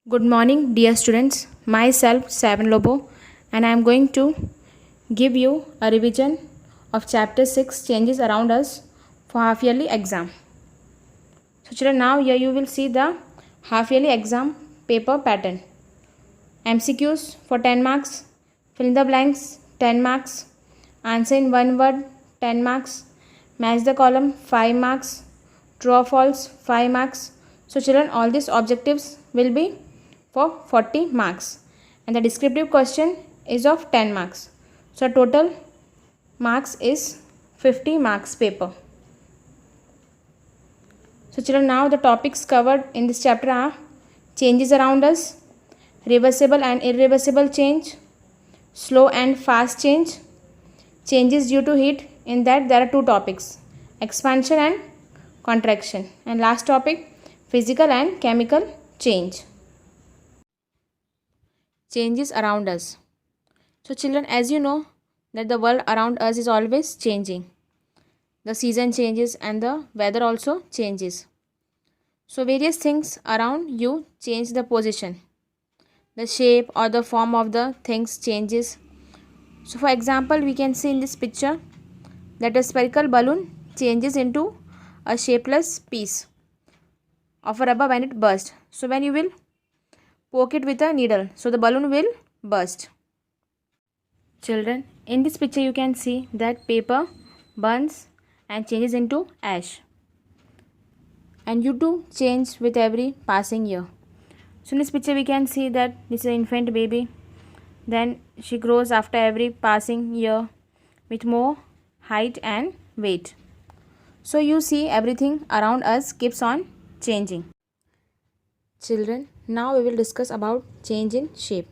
Good morning, dear students. Myself, Seven Lobo, and I am going to give you a revision of Chapter 6 Changes Around Us for half yearly exam. So, children, now here you will see the half yearly exam paper pattern. MCQs for 10 marks, fill in the blanks 10 marks, answer in one word 10 marks, match the column 5 marks, true or false 5 marks. So, children, all these objectives will be for 40 marks and the descriptive question is of 10 marks. So, total marks is 50 marks paper. So, children, now the topics covered in this chapter are changes around us, reversible and irreversible change, slow and fast change, changes due to heat. In that there are two topics, expansion and contraction, and last topic, physical and chemical change. Changes around us. So children, as you know that the world around us is always changing. The season changes and the weather also changes. So various things around you change the position. The shape or the form of the things changes. So for example, we can see in this picture that a spherical balloon changes into a shapeless piece of a rubber when it bursts. So when you will poke it with a needle, so the balloon will burst. Children, in this picture you can see that paper burns and changes into ash. And you too change with every passing year. So in this picture we can see that this is an infant baby. Then she grows after every passing year with more height and weight. So you see everything around us keeps on changing. Children, now we will discuss about change in shape.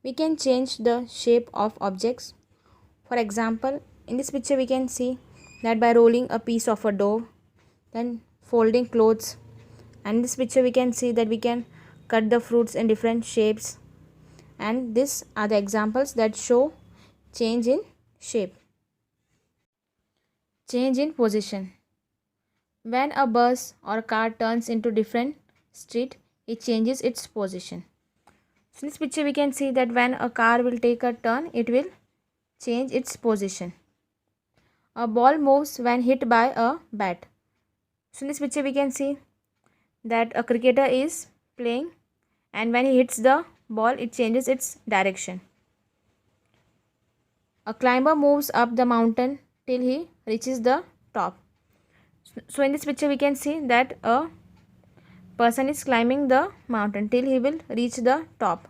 We can change the shape of objects. For example, in this picture we can see that by rolling a piece of a dough, then folding clothes, and in this picture we can see that we can cut the fruits in different shapes, and these are the examples that show change in shape. Change in position. When a bus or car turns into different street, it changes its position. So in this picture we can see that when a car will take a turn, it will change its position. A ball moves when hit by a bat. So in this picture we can see that a cricketer is playing and when he hits the ball, it changes its direction. A climber moves up the mountain till he reaches the top. So in this picture we can see that a person is climbing the mountain till he will reach the top.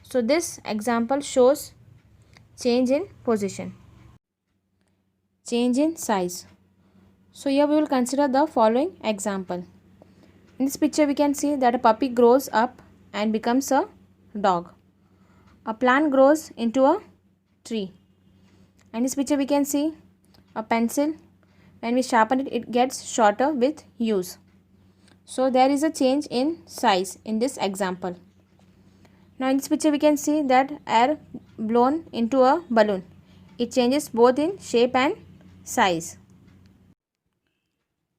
So this example shows change in position. Change in size. So here we will consider the following example. In this picture we can see that a puppy grows up and becomes a dog. A plant grows into a tree. In this picture we can see a pencil. When we sharpen it, it gets shorter with use. So there is a change in size in this example. Now in this picture we can see that air blown into a balloon. It changes both in shape and size.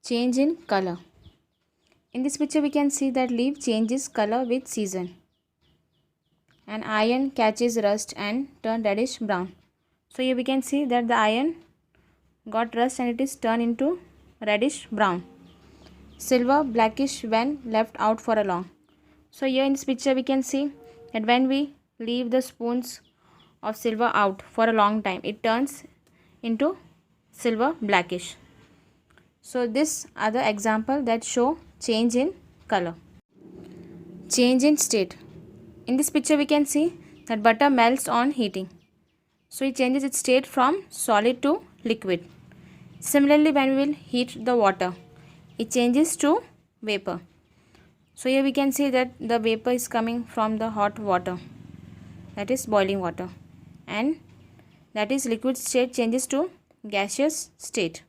Change in color. In this picture we can see that leaf changes color with season. And iron catches rust and turn reddish brown. So here we can see that the iron got rust and it is turned into reddish brown. Silver blackish when left out for a long. So here in this picture we can see that when we leave the spoons of silver out for a long time, it turns into silver blackish. So these are the example that show change in color. Change in state. In this picture we can see that butter melts on heating. So it changes its state from solid to liquid. Similarly, when we will heat the water, it changes to vapor. So here we can see that the vapor is coming from the hot water, that is boiling water, and that is liquid state changes to gaseous state.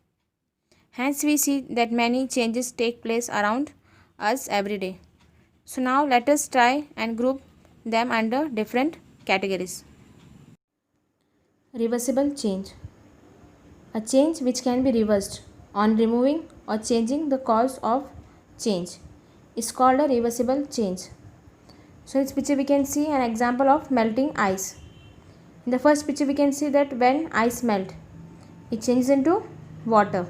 Hence we see that many changes take place around us every day. So now let us try and group them under different categories. Reversible change. A change which can be reversed on removing or changing the cause of change is called a reversible change. So in this picture we can see an example of melting ice. In the first picture we can see that when ice melt, it changes into water.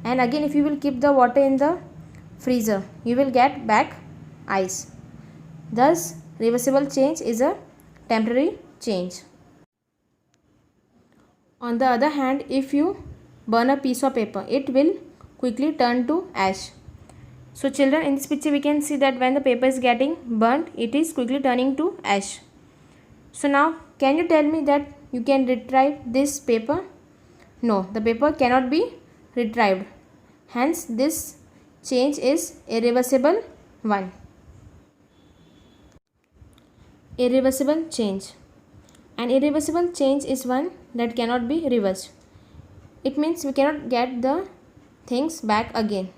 And again if you will keep the water in the freezer, you will get back ice. Thus reversible change is a temporary change. On the other hand, if you burn a piece of paper, it will quickly turn to ash. So children, in this picture we can see that when the paper is getting burnt, it is quickly turning to ash. So now can you tell me that you can retrieve this paper? No, the paper cannot be retrieved. Hence this change is irreversible one. Irreversible change. An irreversible change is one that cannot be reversed. It means we cannot get the things back again.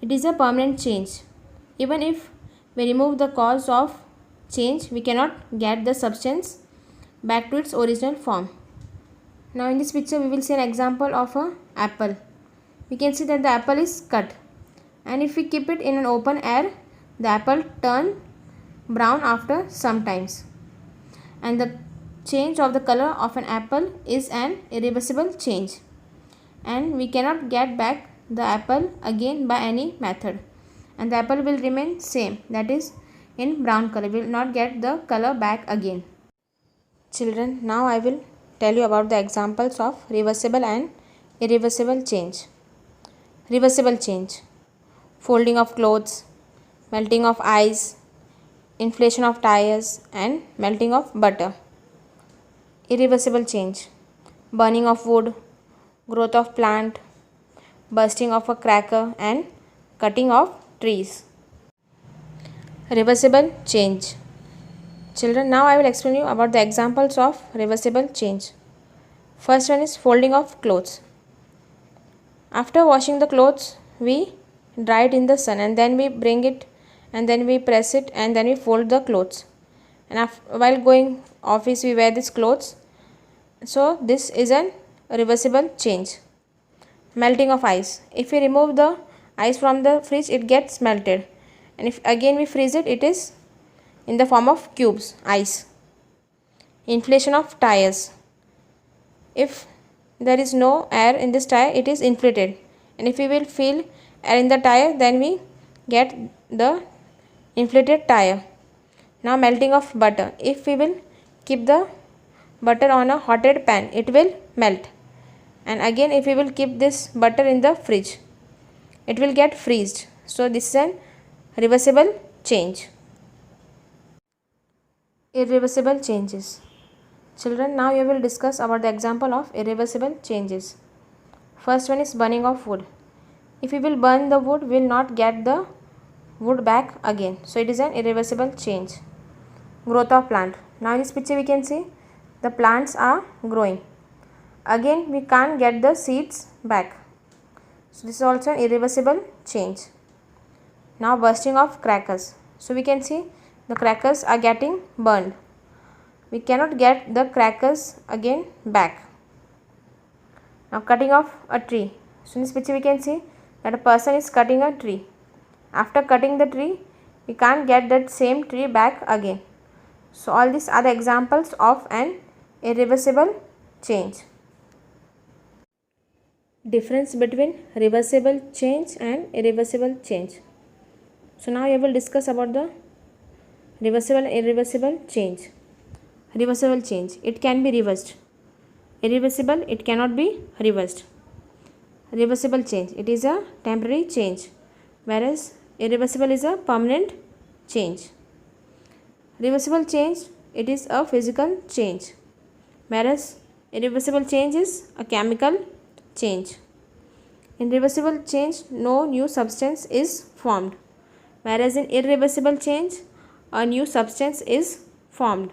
It is a permanent change. Even if we remove the cause of change, we cannot get the substance back to its original form. Now in this picture we will see an example of an apple. We can see that the apple is cut, and if we keep it in an open air, the apple turn brown after some times, and the change of the color of an apple is an irreversible change, and we cannot get back the apple again by any method, and the apple will remain same, that is in brown color. We will not get the color back again. Children, now I will tell you about the examples of reversible and irreversible change. Reversible change: folding of clothes, melting of ice, inflation of tires, and melting of butter. Irreversible change: burning of wood, growth of plant, bursting of a cracker, and cutting of trees. Reversible change. Children, now I will explain you about the examples of reversible change. First one is folding of clothes. After washing the clothes, we dry it in the sun, and then we bring it, and then we press it, and then we fold the clothes. And while going office, we wear these clothes. So this is a reversible change. Melting of ice. If we remove the ice from the fridge, it gets melted, and if again we freeze it, it is in the form of cubes, ice. Inflation of tires. If there is no air in this tire, it is inflated, and if we will fill air in the tire, then we get the inflated tire. Now melting of butter. If we will keep the butter on a hotted pan, it will melt, and again if we will keep this butter in the fridge, it will get freezed. So this is an reversible change. Irreversible changes. Children, now you will discuss about the example of irreversible changes. First one is burning of wood. If we will burn the wood, we will not get the wood back again. So it is an irreversible change. Growth of plant. Now in this picture we can see the plants are growing. Again we can't get the seeds back. So this is also an irreversible change. Now bursting of crackers. So we can see the crackers are getting burned. We cannot get the crackers again back. Now cutting of a tree. So in this picture we can see that a person is cutting a tree. After cutting the tree, we can't get that same tree back again. So all these are the examples of an irreversible change. Difference between reversible change and irreversible change. So now I will discuss about the reversible and irreversible change. Reversible change, it can be reversed. Irreversible, it cannot be reversed. Reversible change, it is a temporary change, whereas irreversible is a permanent change. Reversible change, it is a physical change, whereas irreversible change is a chemical change. In reversible change, no new substance is formed, whereas in irreversible change, a new substance is formed.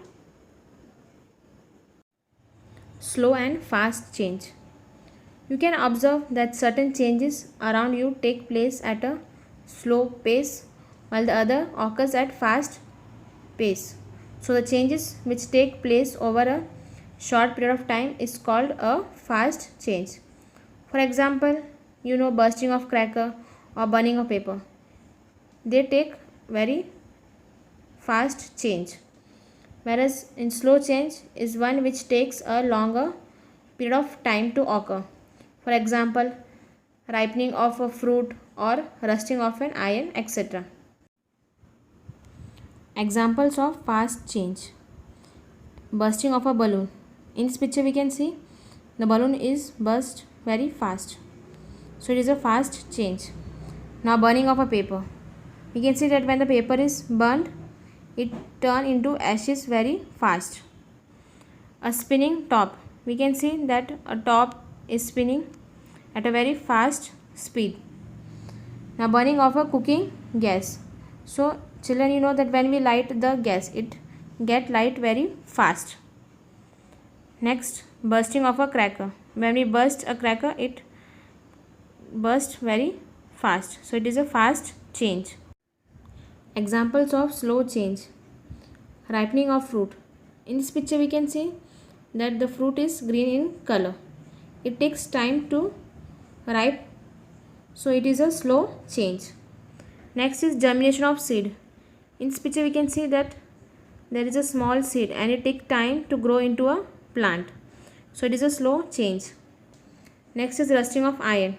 Slow and fast change. You can observe that certain changes around you take place at a slow pace, while the other occurs at fast pace. So the changes which take place over a short period of time is called a fast change. For example, bursting of cracker or burning of paper. They take very fast change, whereas in slow change is one which takes a longer period of time to occur. For example, ripening of a fruit or rusting of an iron, etc. Examples of fast change. Bursting of a balloon. In this picture we can see the balloon is burst very fast. So it is a fast change. Now burning of a paper. We can see that when the paper is burned, it turns into ashes very fast. A spinning top. We can see that a top is spinning at a very fast speed. Now burning of a cooking gas. So children, you know that when we light the gas, it get light very fast. Next, bursting of a cracker. When we burst a cracker, it burst very fast. So it is a fast change. Examples of slow change. Ripening of fruit. In this picture we can see that the fruit is green in color. It takes time to ripe, so it is a slow change. Next is germination of seed. In this picture we can see that there is a small seed and it takes time to grow into a plant, so it is a slow change. Next is rusting of iron.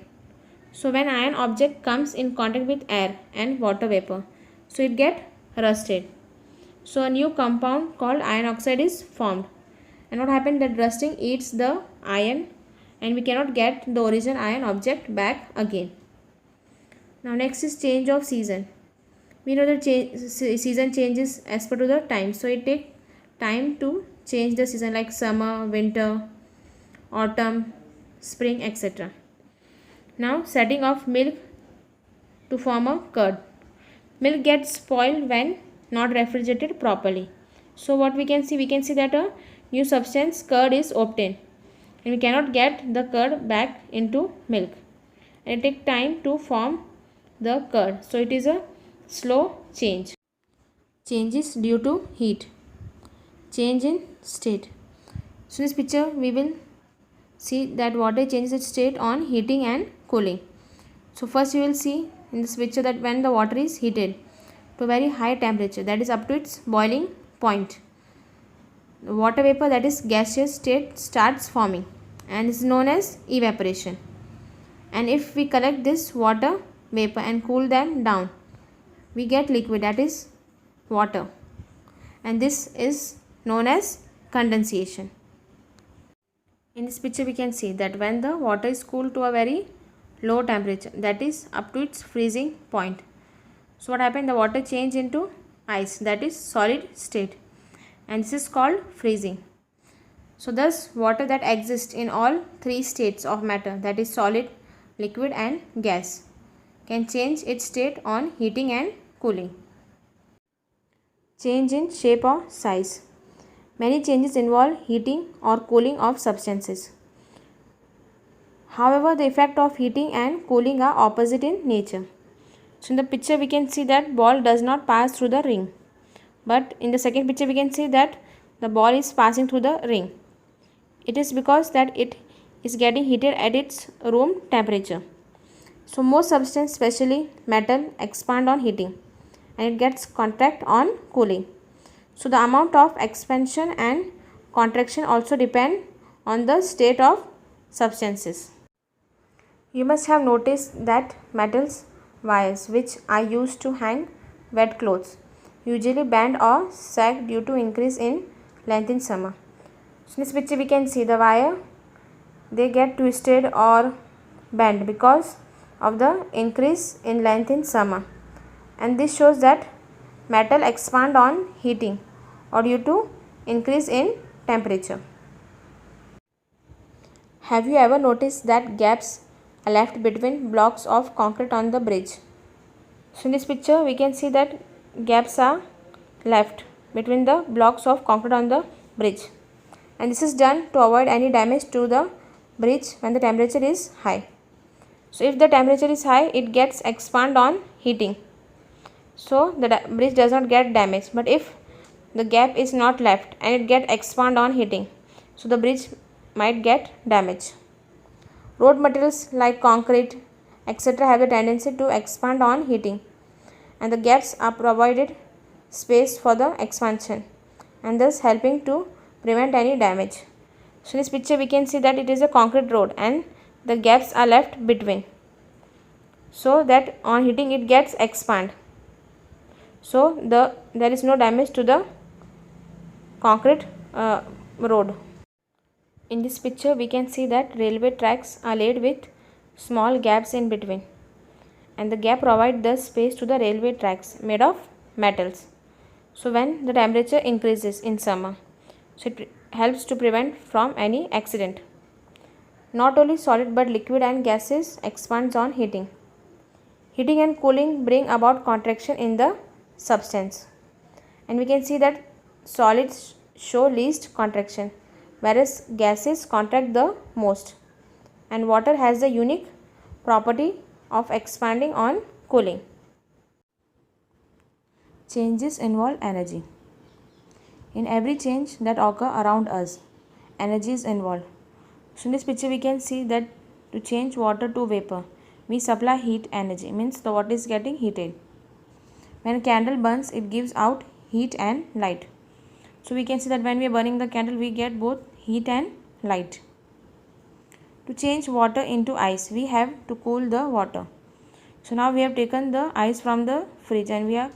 So when iron object comes in contact with air and water vapor, so it get rusted. So a new compound called iron oxide is formed. And what happened, that rusting eats the iron and we cannot get the original iron object back again. Now next is change of season. We know that season changes as per to the time. So it takes time to change the season, like summer, winter, autumn, spring, etc. Now setting of milk to form a curd. Milk gets spoiled when not refrigerated properly. So what we can see that a new substance, curd, is obtained and we cannot get the curd back into milk, and it takes time to form the curd. So it is a slow change. Changes due to heat. Change in state. So in this picture we will see that water changes its state on heating and cooling. So first you will see in this picture that when the water is heated to a very high temperature, that is up to its boiling point, the water vapor, that is gaseous state, starts forming and is known as evaporation. And if we collect this water vapor and cool them down, we get liquid, that is water, and this is known as condensation. In this picture we can see that when the water is cooled to a very low temperature, that is up to its freezing point, so what happened, the water changed into ice, that is solid state, and this is called freezing. So thus water that exists in all three states of matter, that is solid, liquid and gas, can change its state on heating and cooling. Change in shape or size. Many changes involve heating or cooling of substances. However, the effect of heating and cooling are opposite in nature. So in the picture we can see that ball does not pass through the ring, but in the second picture we can see that the ball is passing through the ring. It is because that it is getting heated at its room temperature. So most substances, especially metal, expand on heating and it gets contract on cooling. So the amount of expansion and contraction also depend on the state of substances. You must have noticed that metals wires which are used to hang wet clothes usually bend or sag due to increase in length in summer. So in this picture we can see the wire, they get twisted or bend because of the increase in length in summer, and this shows that metal expand on heating or due to increase in temperature. Have you ever noticed that gaps are left between blocks of concrete on the bridge? So in this picture we can see that gaps are left between the blocks of concrete on the bridge, and this is done to avoid any damage to the bridge when the temperature is high. So if the temperature is high, it gets expand on heating, so the bridge does not get damaged. But if the gap is not left and it get expand on heating, so the bridge might get damaged. Road materials like concrete, etc. have the tendency to expand on heating, and the gaps are provided space for the expansion and thus helping to prevent any damage. So in this picture we can see that it is a concrete road and the gaps are left between, so that on heating it gets expand. So there is no damage to the concrete road. In this picture we can see that railway tracks are laid with small gaps in between, and the gap provide the space to the railway tracks made of metals. So when the temperature increases in summer, so it helps to prevent from any accident. Not only solid but liquid and gases expands on heating. Heating and cooling bring about contraction in the substance, and we can see that solids show least contraction, whereas gases contract the most, and water has the unique property of expanding on cooling. Changes involve energy. In every change that occur around us, energy is involved. So in this picture we can see that to change water to vapor, we supply heat energy, means the water is getting heated. When a candle burns, it gives out heat and light. So we can see that when we are burning the candle, we get both heat and light. To change water into ice, we have to cool the water. So now we have taken the ice from the fridge and we are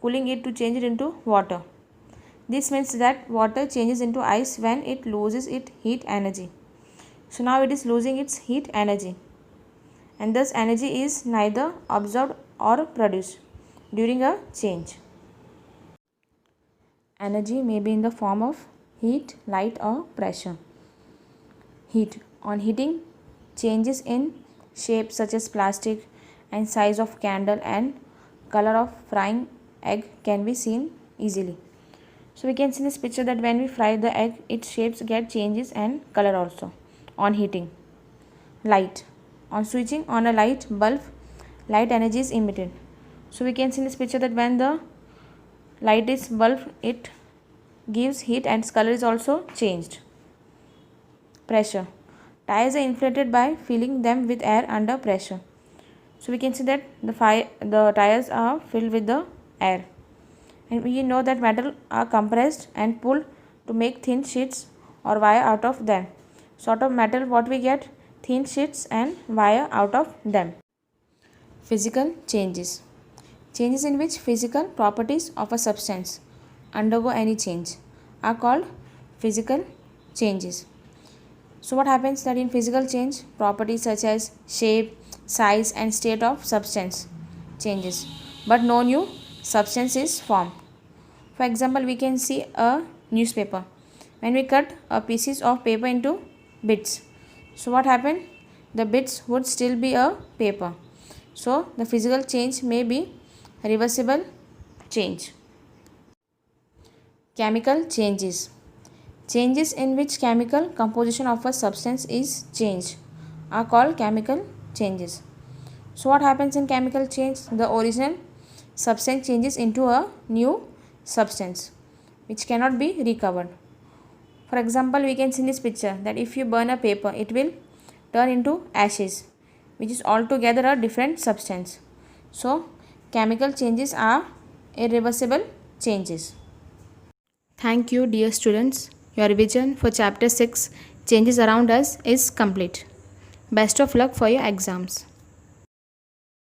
cooling it to change it into water. This means that water changes into ice when it loses its heat energy. So now it is losing its heat energy, and thus energy is neither absorbed or produced during a change. Energy may be in the form of heat, light or pressure. Heat. On heating, changes in shape such as plastic and size of candle and color of frying egg can be seen easily. So we can see in this picture that when we fry the egg, its shapes get changes and color also on heating. Light. On switching on a light bulb, light energy is emitted. So we can see in this picture that when the light is bulb, it gives heat and its color is also changed. Pressure. Tires are inflated by filling them with air under pressure. So we can see that the tires are filled with the air, and we know that metal are compressed and pulled to make thin sheets or wire out of them. So out of metal what we get? Thin sheets and wire out of them. Physical changes. Changes in which physical properties of a substance undergo any change are called physical changes. So what happens that in physical change, properties such as shape, size and state of substance changes, but no new substance is formed. For example, we can see a newspaper. When we cut a pieces of paper into bits, so what happened? The bits would still be a paper. So the physical change may be reversible change. Chemical changes. Changes in which chemical composition of a substance is changed are called chemical changes. So what happens in chemical change? The original substance changes into a new substance which cannot be recovered. For example, we can see in this picture that if you burn a paper, it will turn into ashes, which is altogether a different substance. So chemical changes are irreversible changes. Thank you, dear students. Your revision for chapter 6 changes around us is complete. Best of luck for your exams.